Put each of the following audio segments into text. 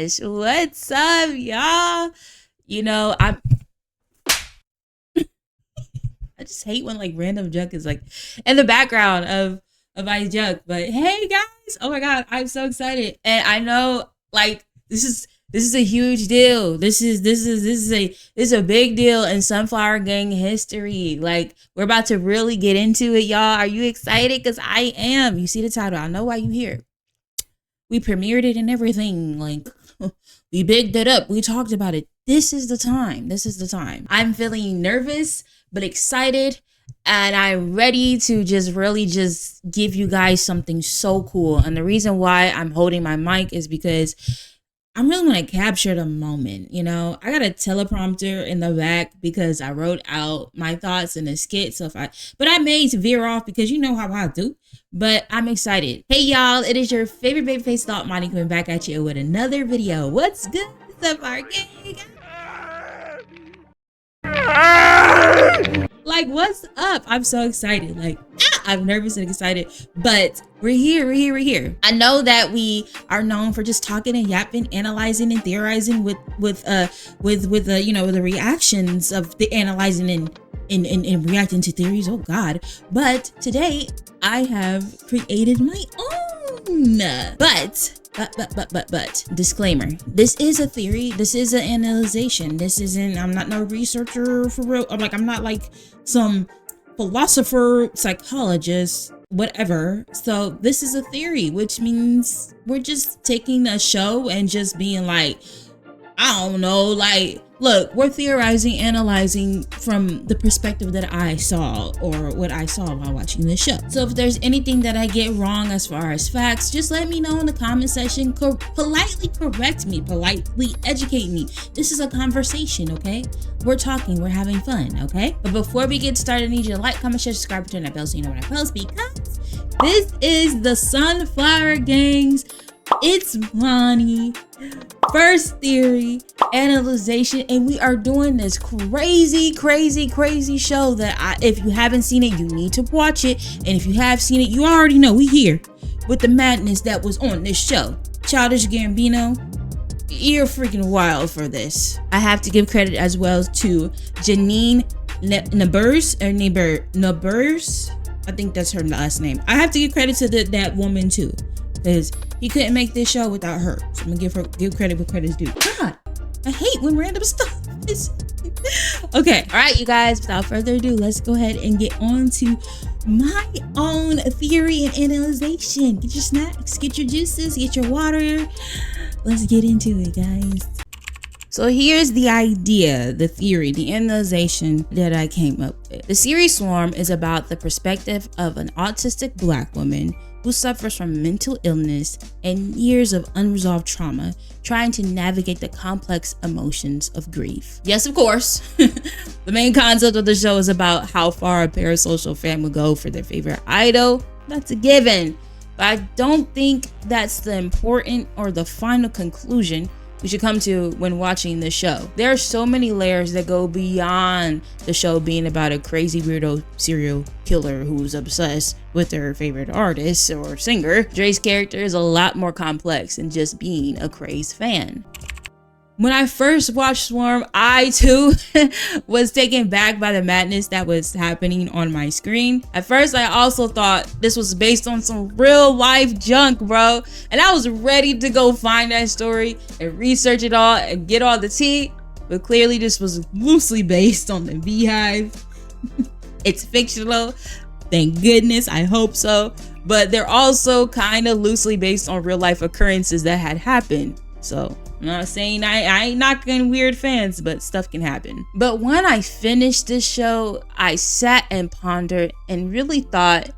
gosh, what's up, y'all? You know, I just hate when like random junk is like in the background of my junk. But hey guys, oh my god, I'm so excited. And I know like this is a huge deal. This is a big deal in Sunflower Gang history. Like, we're about to really get into it, y'all. Are you excited? Because I am. You see the title. I know why you here. We premiered it and everything. Like, we bigged it up. We talked about it. This is the time. This is the time. I'm feeling nervous, but excited. And I'm ready to really give you guys something so cool. And the reason why I'm holding my mic is because I'm really going to capture the moment. You know, I got a teleprompter in the back because I wrote out my thoughts in a skit. But I may veer off because you know how I do. But I'm excited. Hey y'all, it is your favorite babyface thought Monty coming back at you with another video. What's good? What's up, our gang? Like, what's up? I'm so excited. Like, I'm nervous and excited, but we're here. I know that we are known for just talking and yapping, analyzing and theorizing with you know, the reactions of the analyzing and reacting to theories. Oh God. But today I have created my own. But disclaimer, this is a theory, this is an analyzation, this isn't, I'm not no researcher for real. I'm not like some philosopher, psychologist, whatever. So this is a theory, which means we're just taking a show and just being like, I don't know, like, look, we're theorizing, analyzing from the perspective that I saw or what I saw while watching this show. So if there's anything that I get wrong as far as facts, just let me know in the comment section. Politely correct me, politely educate me. This is a conversation, okay? We're talking, we're having fun, okay? But before we get started, I need you to like, comment, share, subscribe, turn that bell so you know when I post, because this is the Sunflower Gang's It's Monty first theory analyzation, and we are doing this crazy show that if you haven't seen it, you need to watch it. And if you have seen it, you already know we here with the madness that was on this show. Childish Gambino, you're freaking wild for this. I have to give credit as well to Janine Nabers. I think that's her last name. I have to give credit to that woman too, because he couldn't make this show without her. So I'm gonna give credit where credit's due. God, I hate when random stuff is. Okay, all right, you guys, without further ado, let's go ahead and get on to my own theory and analyzation. Get your snacks, get your juices, get your water. Let's get into it, guys. So here's the idea, the theory, the analyzation that I came up with. The series Swarm is about the perspective of an autistic Black woman who suffers from mental illness and years of unresolved trauma, trying to navigate the complex emotions of grief. Yes, of course, the main concept of the show is about how far a parasocial fan will go for their favorite idol. That's a given, but I don't think that's the important or the final conclusion we should come to when watching this show. There are so many layers that go beyond the show being about a crazy weirdo serial killer who's obsessed with their favorite artist or singer. Dre's character is a lot more complex than just being a crazed fan. When I first watched Swarm, I too was taken back by the madness that was happening on my screen. At first, I also thought this was based on some real life junk, bro. And I was ready to go find that story and research it all and get all the tea. But clearly this was loosely based on the Beehive. It's fictional, thank goodness, I hope so. But they're also kind of loosely based on real life occurrences that had happened. So I'm not saying I ain't knocking weird fans, but stuff can happen. But when I finished this show, I sat and pondered and really thought,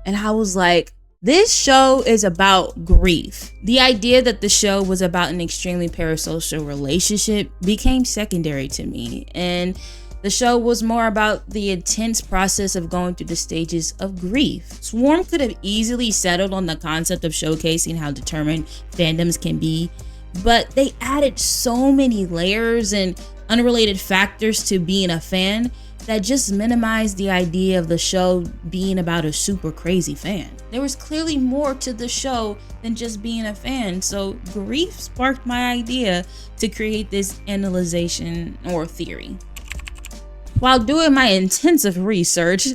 and I was like, this show is about grief. The idea that the show was about an extremely parasocial relationship became secondary to me, and the show was more about the intense process of going through the stages of grief. Swarm could have easily settled on the concept of showcasing how determined fandoms can be, but they added so many layers and unrelated factors to being a fan that just minimized the idea of the show being about a super crazy fan. There was clearly more to the show than just being a fan, so grief sparked my idea to create this analyzation or theory. While doing my intensive research,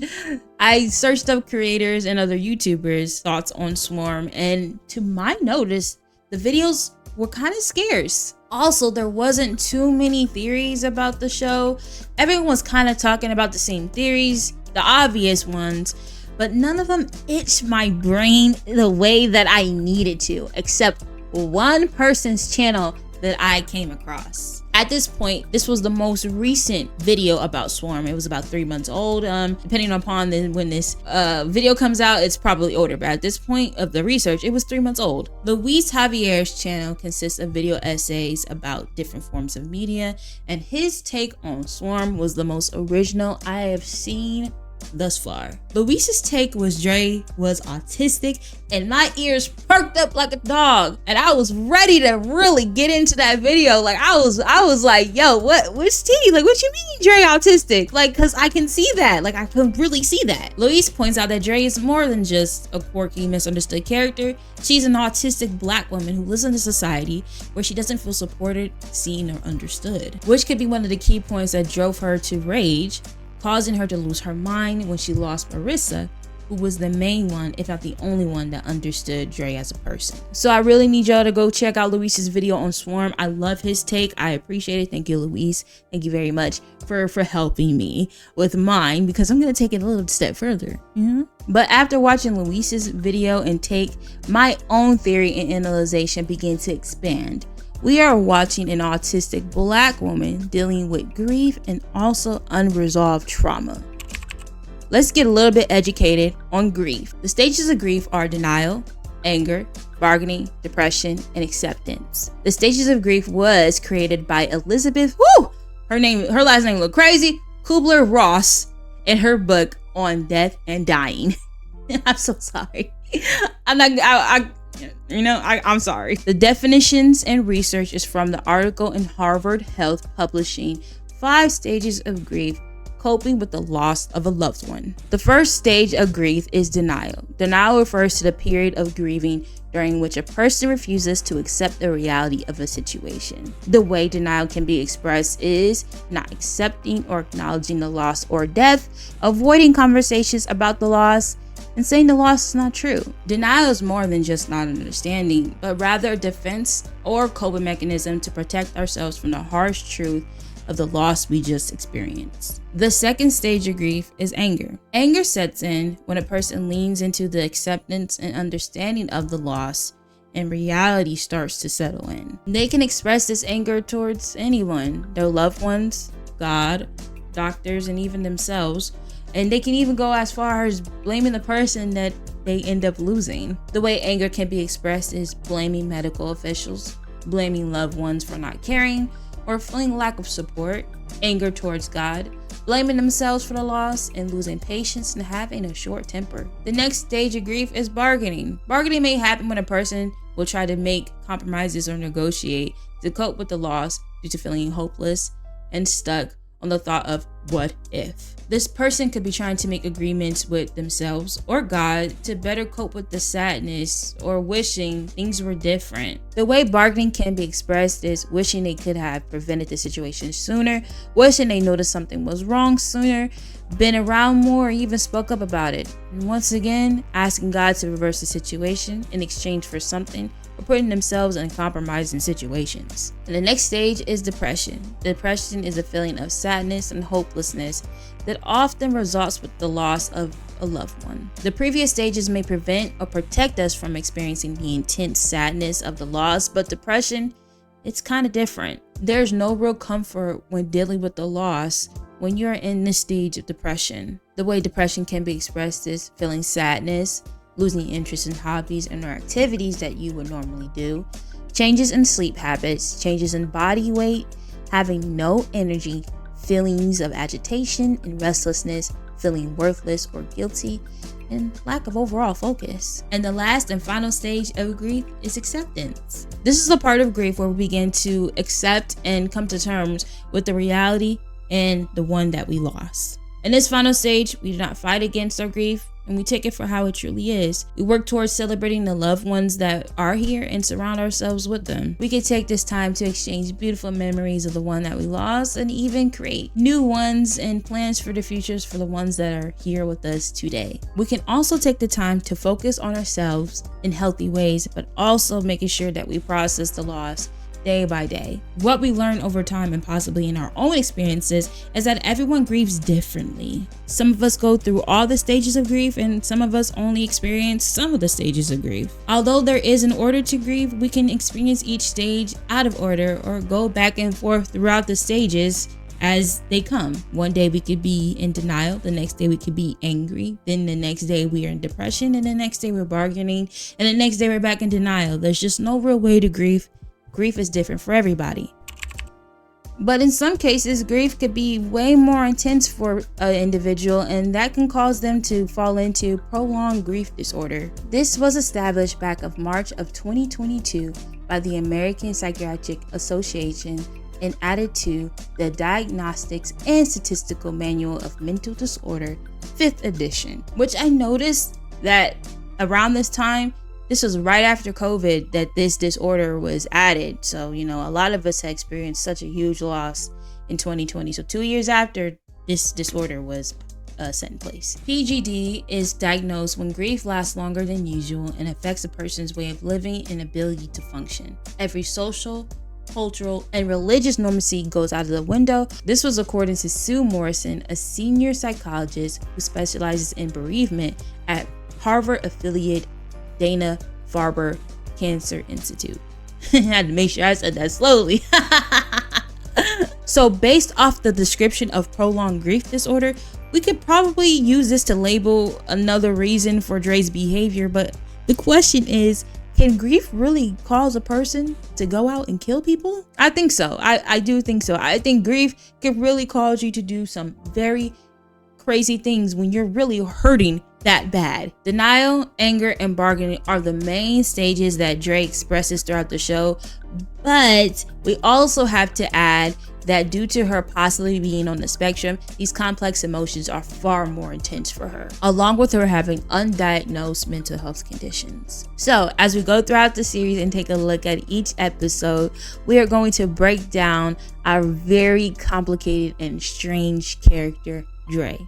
I searched up creators and other YouTubers' thoughts on Swarm, and to my notice, the videos were kind of scarce. Also, there wasn't too many theories about the show. Everyone was kind of talking about the same theories, the obvious ones, but none of them itched my brain the way that I needed to, except one person's channel that I came across. At this point, this was the most recent video about Swarm. It was about 3 months old. Depending upon when this video comes out, it's probably older, but at this point of the research, it was 3 months old. Luis Javier's channel consists of video essays about different forms of media, and his take on Swarm was the most original I have seen thus far. Luis's take was Dre was autistic, and my ears perked up like a dog, and I was ready to really get into that video. Like I was like, yo, what's T? Like, what you mean Dre autistic? Like, cause I can see that. Like I can really see that. Luis points out that Dre is more than just a quirky, misunderstood character. She's an autistic Black woman who lives in a society where she doesn't feel supported, seen, or understood, which could be one of the key points that drove her to rage, causing her to lose her mind when she lost Marissa, who was the main one, if not the only one, that understood Dre as a person. So I really need y'all to go check out Luis's video on Swarm. I love his take. I appreciate it. Thank you, Luis. Thank you very much for helping me with mine, because I'm gonna take it a little step further. But after watching Luis's video and take, my own theory and analyzation began to expand. We are watching an autistic Black woman dealing with grief and also unresolved trauma. Let's get a little bit educated on grief. The stages of grief are denial, anger, bargaining, depression, and acceptance. The stages of grief was created by Elizabeth, her last name looked crazy, Kubler-Ross, in her book on death and dying. I'm so sorry. I'm sorry. The definitions and research is from the article in Harvard Health Publishing, 5 Stages of Grief, Coping with the Loss of a Loved One. The first stage of grief is denial. Denial refers to the period of grieving during which a person refuses to accept the reality of a situation. The way denial can be expressed is not accepting or acknowledging the loss or death, avoiding conversations about the loss, and saying the loss is not true. Denial is more than just not understanding, but rather a defense or coping mechanism to protect ourselves from the harsh truth of the loss we just experienced. The second stage of grief is anger. Anger sets in when a person leans into the acceptance and understanding of the loss, and reality starts to settle in. They can express this anger towards anyone, their loved ones, God, doctors, and even themselves. And they can even go as far as blaming the person that they end up losing. The way anger can be expressed is blaming medical officials, blaming loved ones for not caring, or feeling lack of support, anger towards God, blaming themselves for the loss, and losing patience and having a short temper. The next stage of grief is bargaining. Bargaining may happen when a person will try to make compromises or negotiate to cope with the loss due to feeling hopeless and stuck on the thought of what if. This person could be trying to make agreements with themselves or God to better cope with the sadness or wishing things were different. The way bargaining can be expressed is wishing they could have prevented the situation sooner, wishing they noticed something was wrong sooner, been around more, or even spoke up about it. And once again, asking God to reverse the situation in exchange for something, or putting themselves in compromising situations. And the next stage is depression. Depression is a feeling of sadness and hopelessness that often results with the loss of a loved one. The previous stages may prevent or protect us from experiencing the intense sadness of the loss, but depression, it's kind of different. There's no real comfort when dealing with the loss when you're in this stage of depression. The way depression can be expressed is feeling sadness, losing interest in hobbies and or activities that you would normally do, changes in sleep habits, changes in body weight, having no energy, feelings of agitation and restlessness, feeling worthless or guilty, and lack of overall focus. And the last and final stage of grief is acceptance. This is the part of grief where we begin to accept and come to terms with the reality and the one that we lost. In this final stage, we do not fight against our grief, and we take it for how it truly is. We work towards celebrating the loved ones that are here and surround ourselves with them. We can take this time to exchange beautiful memories of the one that we lost and even create new ones and plans for the futures for the ones that are here with us today. We can also take the time to focus on ourselves in healthy ways, but also making sure that we process the loss day by day. What we learn over time and possibly in our own experiences is that everyone grieves differently. Some of us go through all the stages of grief and some of us only experience some of the stages of grief. Although there is an order to grieve, we can experience each stage out of order or go back and forth throughout the stages as they come. One day we could be in denial, the next day we could be angry, then the next day we are in depression, and the next day we're bargaining, and the next day we're back in denial. There's just no real way to grieve. Grief is different for everybody. But in some cases, grief could be way more intense for an individual, and that can cause them to fall into prolonged grief disorder. This was established back of March of 2022 by the American Psychiatric Association and added to the Diagnostics and Statistical Manual of Mental Disorder, 5th edition, which I noticed that around this time, this was right after COVID that this disorder was added. So, a lot of us had experienced such a huge loss in 2020. So 2 years after this disorder was set in place. PGD is diagnosed when grief lasts longer than usual and affects a person's way of living and ability to function. Every social, cultural, and religious normacy goes out of the window. This was according to Sue Morrison, a senior psychologist who specializes in bereavement at Harvard-affiliated Dana-Farber Cancer Institute. I had to make sure I said that slowly. So based off the description of prolonged grief disorder, we could probably use this to label another reason for Dre's behavior, but the question is, can grief really cause a person to go out and kill people? I think so. I do think so. I think grief can really cause you to do some very crazy things when you're really hurting that bad. Denial, anger, and bargaining are the main stages that Dre expresses throughout the show, but we also have to add that due to her possibly being on the spectrum, these complex emotions are far more intense for her, along with her having undiagnosed mental health conditions. So as we go throughout the series and take a look at each episode, we are going to break down our very complicated and strange character, Dre.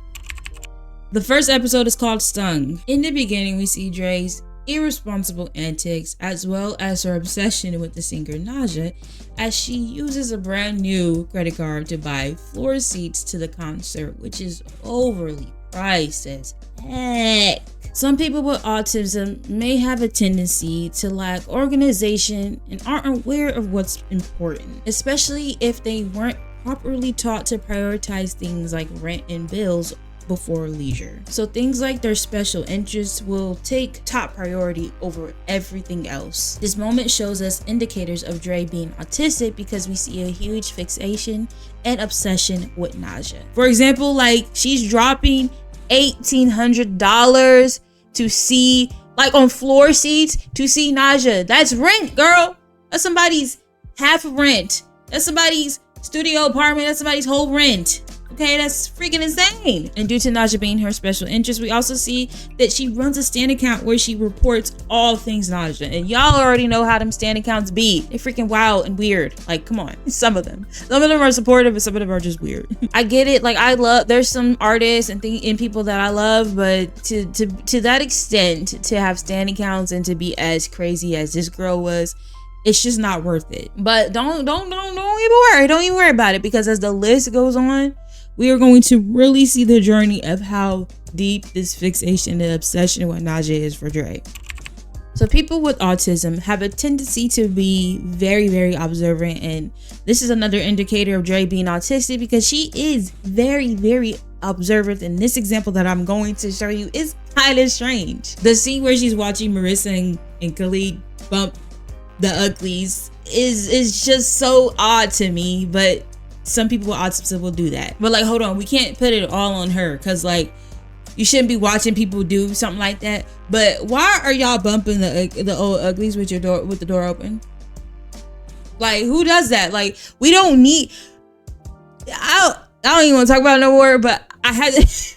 The first episode is called Stung. In the beginning, we see Dre's irresponsible antics as well as her obsession with the singer Naja, as she uses a brand new credit card to buy floor seats to the concert, which is overly priced as heck. Some people with autism may have a tendency to lack organization and aren't aware of what's important, especially if they weren't properly taught to prioritize things like rent and bills before leisure. So things like their special interests will take top priority over everything else. This moment shows us indicators of Dre being autistic because we see a huge fixation and obsession with Naja. For example, like she's dropping $1,800 to see, like on floor seats to see Naja. That's rent, girl. That's somebody's half of rent. That's somebody's studio apartment. That's somebody's whole rent. Okay, that's freaking insane. And due to Naja being her special interest, we also see that she runs a Stan account where she reports all things Naja. And y'all already know how them Stan accounts be. They're freaking wild and weird. Like, come on. Some of them are supportive and some of them are just weird. I get it. Like, there's some artists and people that I love, but to that extent, to have Stan accounts and to be as crazy as this girl was, it's just not worth it. But don't even worry. Don't even worry about it, because as the list goes on, we are going to really see the journey of how deep this fixation and obsession with Naja is for Dre. So people with autism have a tendency to be very, very observant, and this is another indicator of Dre being autistic because she is very, very observant. And this example that I'm going to show you is kind of strange. The scene where she's watching Marissa and Khalid bump the uglies is just so odd to me, but some people with autism will do that. But like, hold on, we can't put it all on her, because like, you shouldn't be watching people do something like that. But why are y'all bumping the old uglies with the door open? Like, who does that? Like, we don't need I don't even want to talk about it no more, but I had to.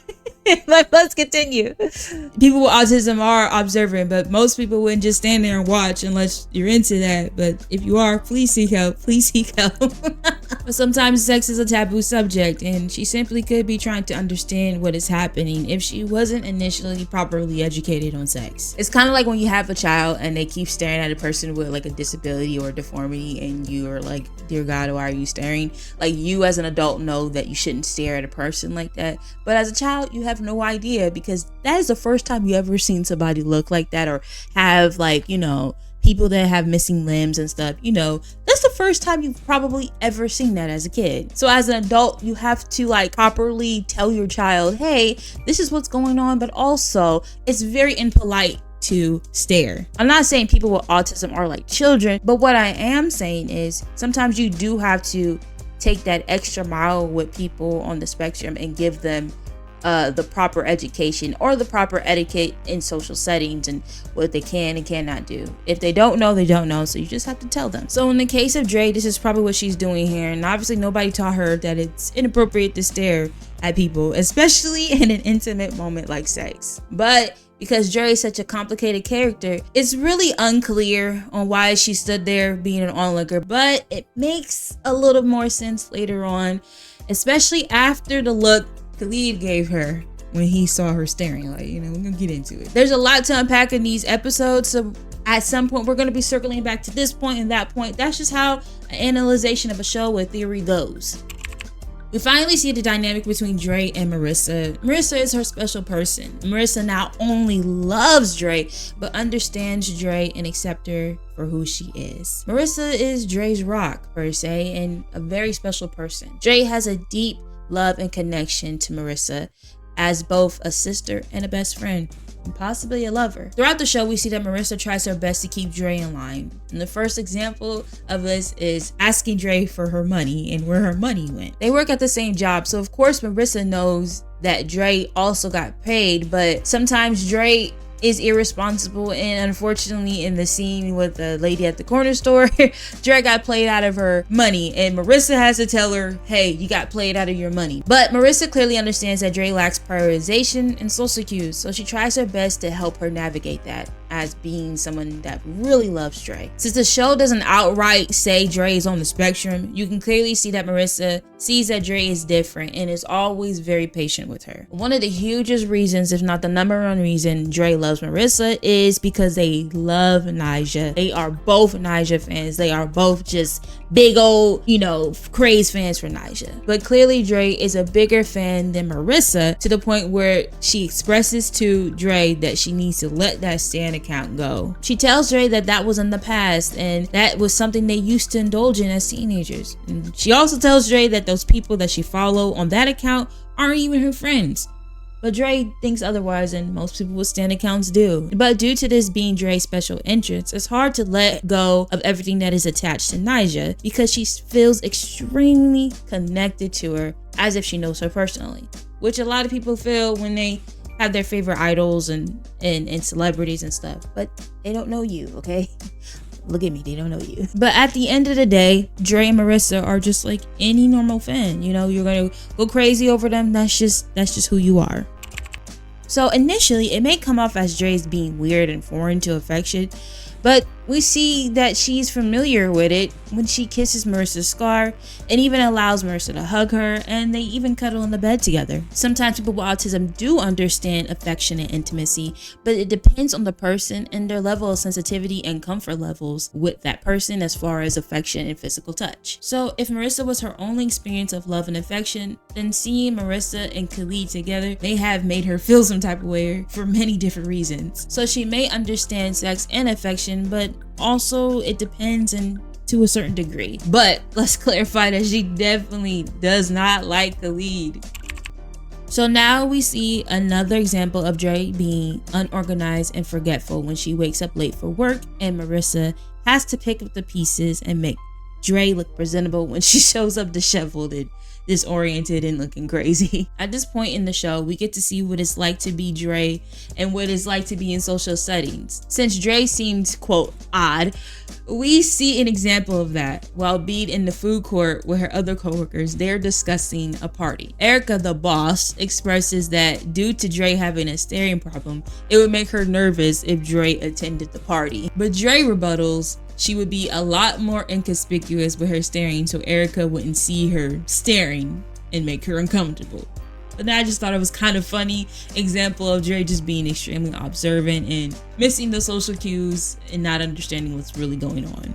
Let's continue. People with autism are observant, but most people wouldn't just stand there and watch unless you're into that. But if you are, please seek help. Please seek help. But sometimes sex is a taboo subject, and she simply could be trying to understand what is happening if she wasn't initially properly educated on sex. It's kind of like when you have a child and they keep staring at a person with like a disability or a deformity, and you're like, dear God, why are you staring? Like, you as an adult know that you shouldn't stare at a person like that, but as a child you have no idea, because that is the first time you ever seen somebody look like that, or have, like, you know, people that have missing limbs and stuff. You know, that's the first time you've probably ever seen that as a kid. So as an adult, you have to like properly tell your child, hey, this is what's going on, but also it's very impolite to stare. I'm not saying people with autism are like children, but what I am saying is sometimes you do have to take that extra mile with people on the spectrum and give them the proper education or the proper etiquette in social settings and what they can and cannot do. If they don't know, they don't know, so you just have to tell them. So in the case of Dre, this is probably what she's doing here, and obviously nobody taught her that it's inappropriate to stare at people, especially in an intimate moment like sex. But because Dre is such a complicated character, it's really unclear on why she stood there being an onlooker, but it makes a little more sense later on, especially after the look Khalid gave her when he saw her staring. Like, you know, we're gonna get into it. There's a lot to unpack in these episodes, so at some point we're gonna be circling back to this point and that point. That's just how an analyzation of a show with theory goes. We finally see the dynamic between Dre and Marissa. Marissa is her special person. Marissa not only loves Dre, but understands Dre and accepts her for who she is. Marissa is Dre's rock, per se, and a very special person. Dre has a deep love and connection to Marissa as both a sister and a best friend, and possibly a lover. Throughout the show, we see that Marissa tries her best to keep Dre in line. And the first example of this is asking Dre for her money and where her money went. They work at the same job, so of course Marissa knows that Dre also got paid, but sometimes Dre is irresponsible, and unfortunately in the scene with the lady at the corner store, Dre got played out of her money, and Marissa has to tell her, hey, you got played out of your money. But Marissa clearly understands that Dre lacks prioritization and social cues, so she tries her best to help her navigate that as being someone that really loves Dre. Since the show doesn't outright say Dre is on the spectrum, you can clearly see that Marissa sees that Dre is different and is always very patient with her. One of the hugest reasons, if not the number one reason, Dre loves Marissa is because they love Nyjah. They are both Nyjah fans. They are both just big old, you know, craze fans for Nyjah. But clearly Dre is a bigger fan than Marissa, to the point where she expresses to Dre that she needs to let that Stan account go. She tells Dre that that was in the past and that was something they used to indulge in as teenagers. And she also tells Dre that those people that she follow on that account aren't even her friends. But Dre thinks otherwise, and most people with Stan accounts do. But due to this being Dre's special interest, it's hard to let go of everything that is attached to Nyjah, because she feels extremely connected to her as if she knows her personally, which a lot of people feel when they have their favorite idols and celebrities and stuff, but they don't know you, okay? Look at me, they don't know you. But at the end of the day, Dre and Marissa are just like any normal fan. You know, you're gonna go crazy over them. That's just who you are. So initially, it may come off as Dre's being weird and foreign to affection, but we see that she's familiar with it when she kisses Marissa's scar and even allows Marissa to hug her, and they even cuddle in the bed together. Sometimes people with autism do understand affection and intimacy, but it depends on the person and their level of sensitivity and comfort levels with that person as far as affection and physical touch. So if Marissa was her only experience of love and affection, then seeing Marissa and Khalid together may have made her feel some type of way for many different reasons. So she may understand sex and affection, but also it depends and to a certain degree. But let's clarify that she definitely does not like Khalid. So now we see another example of Dre being unorganized and forgetful when she wakes up late for work and Marissa has to pick up the pieces and make Dre look presentable when she shows up disheveled and disoriented and looking crazy. At this point in the show, we get to see what it's like to be Dre and what it's like to be in social settings. Since Dre seemed, quote, odd, we see an example of that while being in the food court with her other coworkers. They're discussing a party. Erica, the boss, expresses that due to Dre having a staring problem, it would make her nervous if Dre attended the party. But Dre rebuttals she would be a lot more inconspicuous with her staring, so Erica wouldn't see her staring and make her uncomfortable. But I just thought it was kind of funny example of Dre just being extremely observant and missing the social cues and not understanding what's really going on.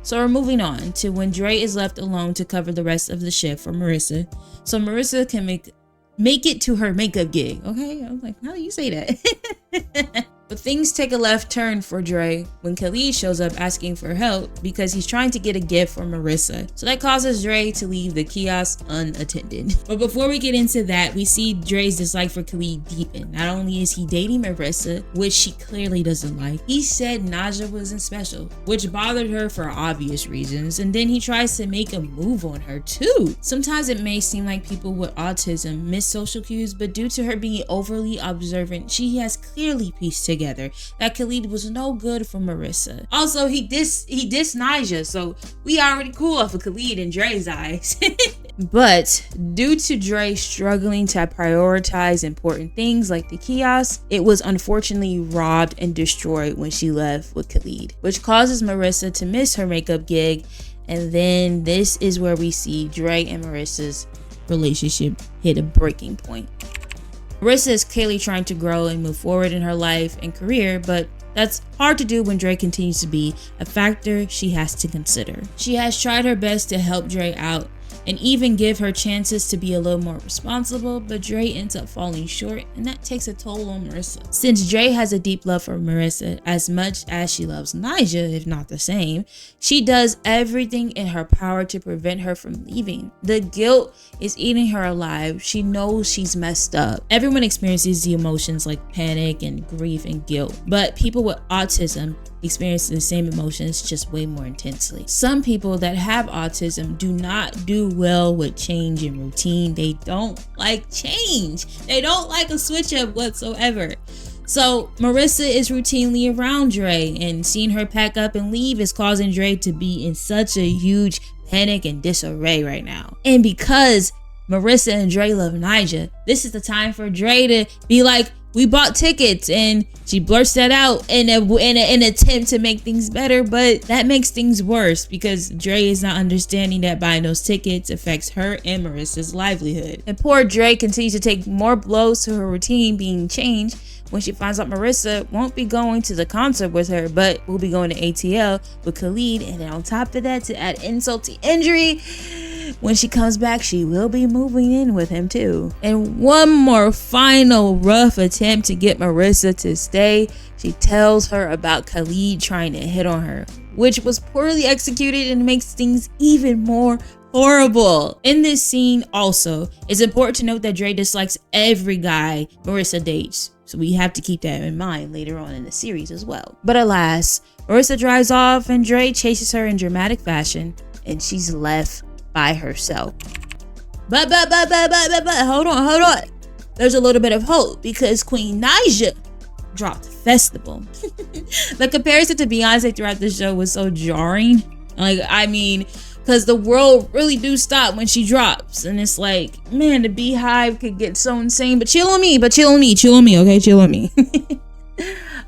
So we're moving on to when Dre is left alone to cover the rest of the shift for Marissa. So Marissa can make it to her makeup gig. Okay, I was like, how do you say that? But things take a left turn for Dre when Khalid shows up asking for help because he's trying to get a gift for Marissa. So that causes Dre to leave the kiosk unattended. But before we get into that, we see Dre's dislike for Khalid deepen. Not only is he dating Marissa, which she clearly doesn't like, he said Naja wasn't special, which bothered her for obvious reasons. And then he tries to make a move on her too. Sometimes it may seem like people with autism miss social cues, but due to her being overly observant, she has clearly pieced together that Khalid was no good for Marissa. Also, he dissed Naja, so we already cool off of Khalid in Dre's eyes. But due to Dre struggling to prioritize important things like the kiosk, it was unfortunately robbed and destroyed when she left with Khalid, which causes Marissa to miss her makeup gig. And then this is where we see Dre and Marissa's relationship hit a breaking point. Marissa is clearly trying to grow and move forward in her life and career, but that's hard to do when Dre continues to be a factor she has to consider. She has tried her best to help Dre out and even give her chances to be a little more responsible, but Dre ends up falling short, and that takes a toll on Marissa. Since Dre has a deep love for Marissa as much as she loves Naja, if not the same, she does everything in her power to prevent her from leaving. The guilt is eating her alive. She knows she's messed up. Everyone experiences the emotions like panic and grief and guilt, but people with autism experience the same emotions just way more intensely. Some people that have autism do not do well with change and routine. They don't like change. They don't like a switch up whatsoever. So Marissa is routinely around Dre, and seeing her pack up and leave is causing Dre to be in such a huge panic and disarray right now. And because Marissa and Dre love Naja, this is the time for Dre to be like, we bought tickets, and she blurts that out in an attempt to make things better, but that makes things worse because Dre is not understanding that buying those tickets affects her and Marissa's livelihood. And poor Dre continues to take more blows to her routine being changed when she finds out Marissa won't be going to the concert with her, but will be going to ATL with Khalid. And then on top of that, to add insult to injury, when she comes back, she will be moving in with him too. And one more final rough attempt to get Marissa to stay. She tells her about Khalid trying to hit on her, which was poorly executed and makes things even more horrible. In this scene also, it's important to note that Dre dislikes every guy Marissa dates. So we have to keep that in mind later on in the series as well. But alas, Marissa drives off and Dre chases her in dramatic fashion, and she's left by herself. But hold on. There's a little bit of hope because Queen Naja dropped Festival. The comparison to Beyonce throughout the show was so jarring. Because the world really do stop when she drops, and it's like, man, the Beehive could get so insane. But chill on me, okay? Chill on me.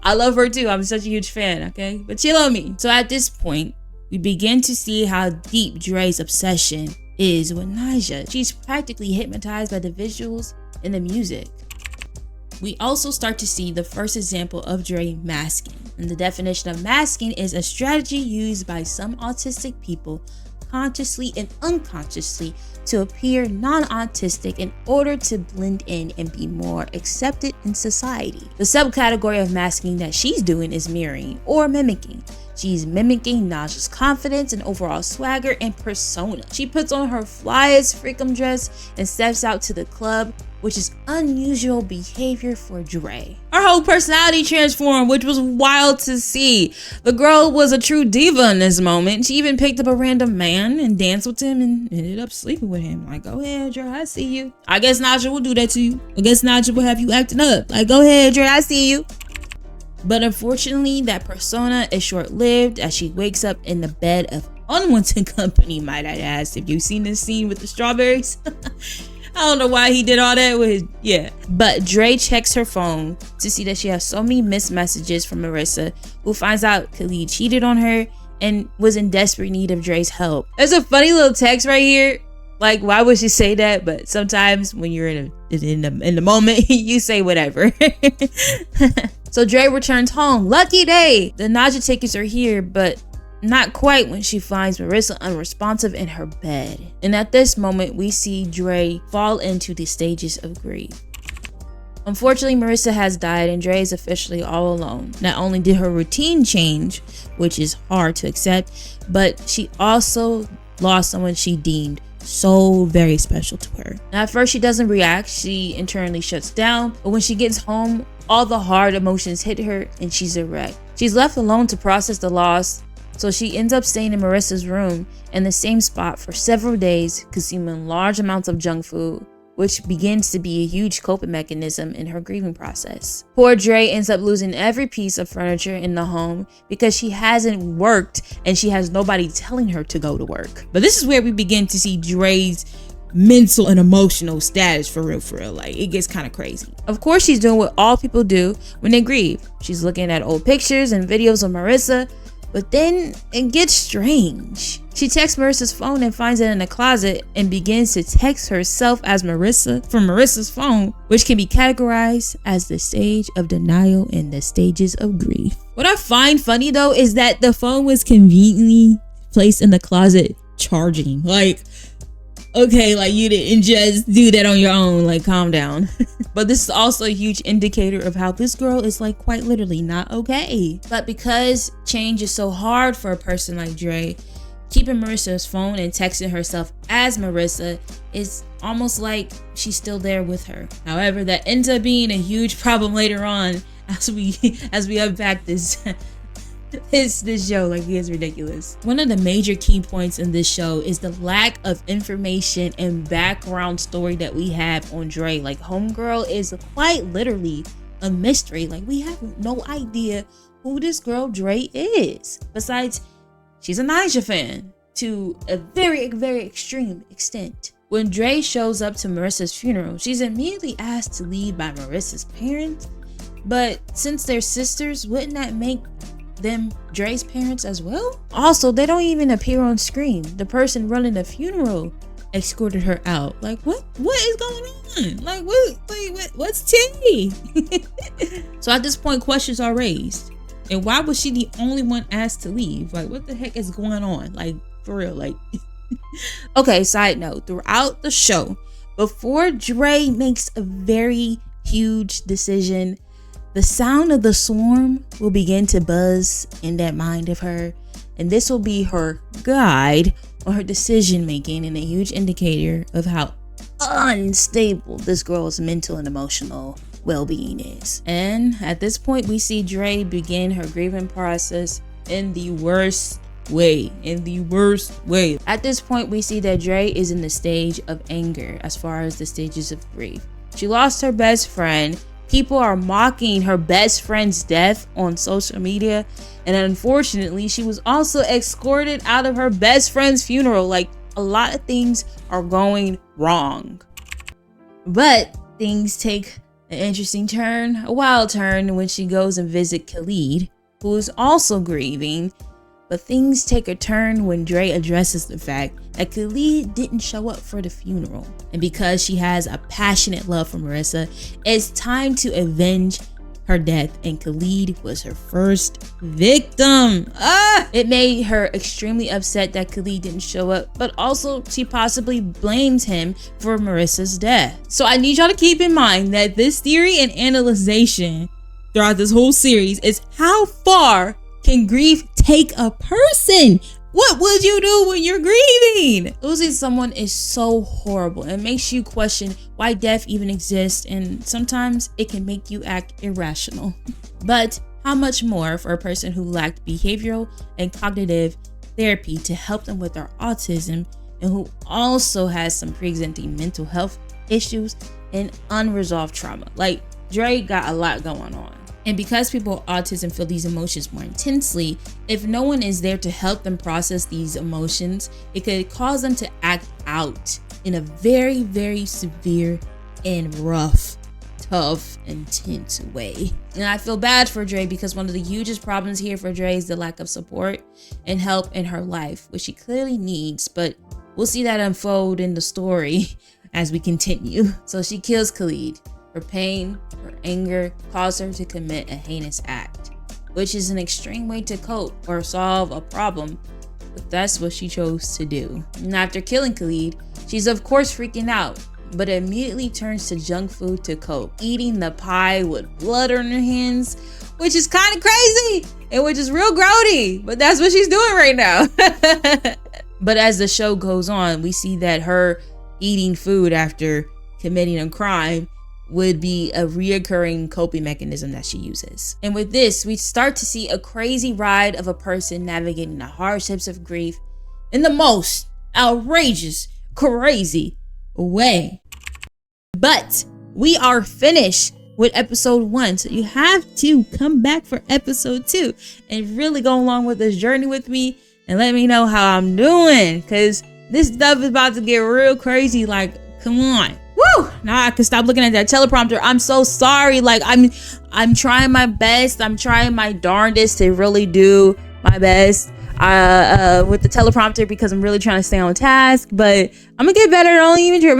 I love her too. I'm such a huge fan, okay? But chill on me. So at this point, we begin to see how deep Dre's obsession is with Naja. She's practically hypnotized by the visuals and the music. We also start to see the first example of Dre masking. And the definition of masking is a strategy used by some autistic people consciously and unconsciously to appear non-autistic in order to blend in and be more accepted in society. The subcategory of masking that she's doing is mirroring or mimicking. She's mimicking Naja's confidence and overall swagger and persona. She puts on her flyest freakum dress and steps out to the club, which is unusual behavior for Dre. Her whole personality transformed, which was wild to see. The girl was a true diva in this moment. She even picked up a random man and danced with him and ended up sleeping with him. Like, go ahead, Dre, I see you. I guess Naja will do that to you. I guess Naja will have you acting up. Like, go ahead, Dre, I see you. But unfortunately, that persona is short-lived as she wakes up in the bed of unwanted company, might I ask. If you've seen this scene with the strawberries. I don't know why he did all that with his, yeah. But Dre checks her phone to see that she has so many missed messages from Marissa, who finds out Khalid cheated on her and was in desperate need of Dre's help. There's a funny little text right here. Like, why would she say that? But sometimes when you're in the moment, you say whatever. So Dre returns home. Lucky day. The Naja tickets are here, but not quite when she finds Marissa unresponsive in her bed. And at this moment, we see Dre fall into the stages of grief. Unfortunately, Marissa has died and Dre is officially all alone. Not only did her routine change, which is hard to accept, but she also lost someone she deemed so very special to her. Now, at first she doesn't react, she internally shuts down, but when she gets home, all the hard emotions hit her and she's a wreck. She's left alone to process the loss, so she ends up staying in Marissa's room in the same spot for several days, consuming large amounts of junk food, which begins to be a huge coping mechanism in her grieving process. Poor Dre ends up losing every piece of furniture in the home because she hasn't worked and she has nobody telling her to go to work. But this is where we begin to see Dre's mental and emotional status for real. Like, it gets kind of crazy. Of course, she's doing what all people do when they grieve. She's looking at old pictures and videos of Marissa, but then it gets strange. She checks Marissa's phone and finds it in the closet and begins to text herself as Marissa from Marissa's phone, which can be categorized as the stage of denial and the stages of grief. What I find funny though is that the phone was conveniently placed in the closet charging. Like, okay, like you didn't just do that on your own, like calm down. But this is also a huge indicator of how this girl is like quite literally not okay. But because change is so hard for a person like Dre, keeping Marissa's phone and texting herself as Marissa is almost like she's still there with her. However, that ends up being a huge problem later on as we unpack this this show. Like, it's ridiculous. One of the major key points in this show is the lack of information and background story that we have on Dre. Like, homegirl is quite literally a mystery. Like, we have no idea who this girl Dre is, besides she's a Naja fan to a very, very extreme extent. When Dre shows up to Marissa's funeral, she's immediately asked to leave by Marissa's parents, but since they're sisters, wouldn't that make them Dre's parents as well? Also, they don't even appear on screen. The person running the funeral escorted her out. Like, what is going on? Like, what's tea? So at this point, questions are raised. And why was she the only one asked to leave? Like, what the heck is going on? Like, for real, like. Okay, side note, throughout the show, before Dre makes a very huge decision, the sound of the swarm will begin to buzz in that mind of her, and this will be her guide on her decision making and a huge indicator of how unstable this girl's mental and emotional well-being is. And at this point, we see Dre begin her grieving process in the worst way. At this point, we see that Dre is in the stage of anger as far as the stages of grief. She lost her best friend. People are mocking her best friend's death on social media, and unfortunately, she was also escorted out of her best friend's funeral. Like, a lot of things are going wrong. But things take an interesting turn, a wild turn, when she goes and visits Khalid, who is also grieving. But things take a turn when Dre addresses the fact that Khalid didn't show up for the funeral. And because she has a passionate love for Marissa, it's time to avenge her death, and Khalid was her first victim. It made her extremely upset that Khalid didn't show up, but also she possibly blames him for Marissa's death. So I need y'all to keep in mind that this theory and analyzation throughout this whole series is how far can grief take a person? What would you do when you're grieving? Losing someone is so horrible. It makes you question why death even exists, and sometimes it can make you act irrational. But how much more for a person who lacked behavioral and cognitive therapy to help them with their autism, and who also has some pre-existing mental health issues and unresolved trauma. Like, Dre got a lot going on. And because people with autism feel these emotions more intensely, if no one is there to help them process these emotions, it could cause them to act out in a very, very severe and rough, tough, intense way. And I feel bad for Dre because one of the hugest problems here for Dre is the lack of support and help in her life, which she clearly needs, but we'll see that unfold in the story as we continue. So she kills Khalid. Her pain, her anger caused her to commit a heinous act, which is an extreme way to cope or solve a problem, but that's what she chose to do. And after killing Khalid, she's of course freaking out, but immediately turns to junk food to cope, eating the pie with blood on her hands, which is kind of crazy and which is real grody, but that's what she's doing right now. But as the show goes on, we see that her eating food after committing a crime would be a reoccurring coping mechanism that she uses. And with this, we start to see a crazy ride of a person navigating the hardships of grief in the most outrageous, crazy way. But we are finished with episode 1, so you have to come back for episode 2 and really go along with this journey with me and let me know how I'm doing, because this stuff is about to get real crazy. Like, come on. Woo! Now I can stop looking at that teleprompter. I'm so sorry. Like, I'm trying my best. I'm trying my darndest to really do my best with the teleprompter, because I'm really trying to stay on task. But I'm gonna get better. Don't even trip.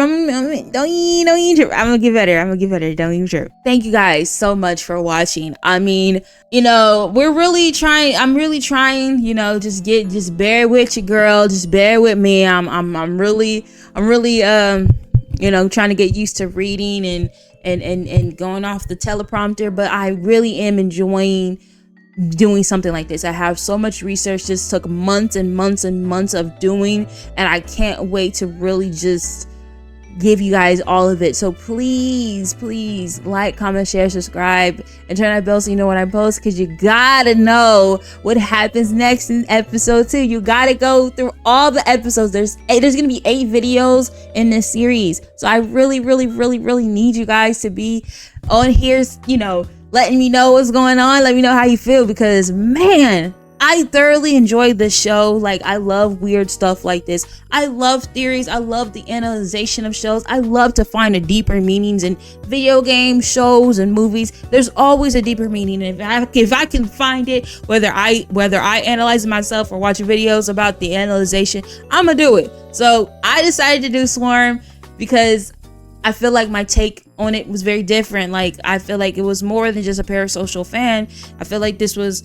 Don't even trip. I'm gonna get better. Don't even trip. Thank you guys so much for watching. I mean, you know, we're really trying. I'm really trying. You know, just bear with you, girl. Just bear with me. I'm really you know, trying to get used to reading and going off the teleprompter, but I really am enjoying doing something like this. I have so much research. This took months and months and months of doing, and I can't wait to really just give you guys all of it. So please like, comment, share, subscribe, and turn that bell so you know when I post, because you gotta know what happens next in episode 2. You gotta go through all the episodes. There's gonna be 8 videos in this series, so I really need you guys to be on here, you know, letting me know what's going on. Let me know how you feel, because man, I thoroughly enjoyed this show. Like, I love weird stuff like this. I love theories. I love the analyzation of shows. I love to find a deeper meanings in video games, shows, and movies. There's always a deeper meaning. If I can find it, whether I analyze it myself or watch videos about the analyzation, I'm gonna do it. So I decided to do Swarm because I feel like my take on it was very different. Like, I feel like it was more than just a parasocial fan. I feel like this was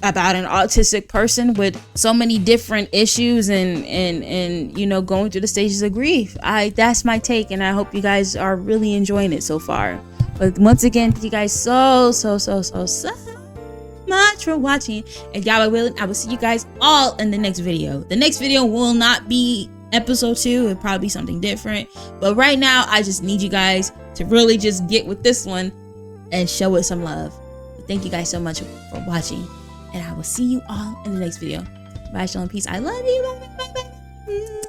about an autistic person with so many different issues and you know, going through the stages of grief. That's my take, and I hope you guys are really enjoying it so far. But once again, thank you guys so much for watching, and y'all are willing. I will see you guys all in the next video. The next video will not be episode 2. It'll probably be something different, but right now I just need you guys to really just get with this one and show it some love. But thank you guys so much for watching, and I will see you all in the next video. Bye, shalom, peace. I love you. Bye, bye, bye.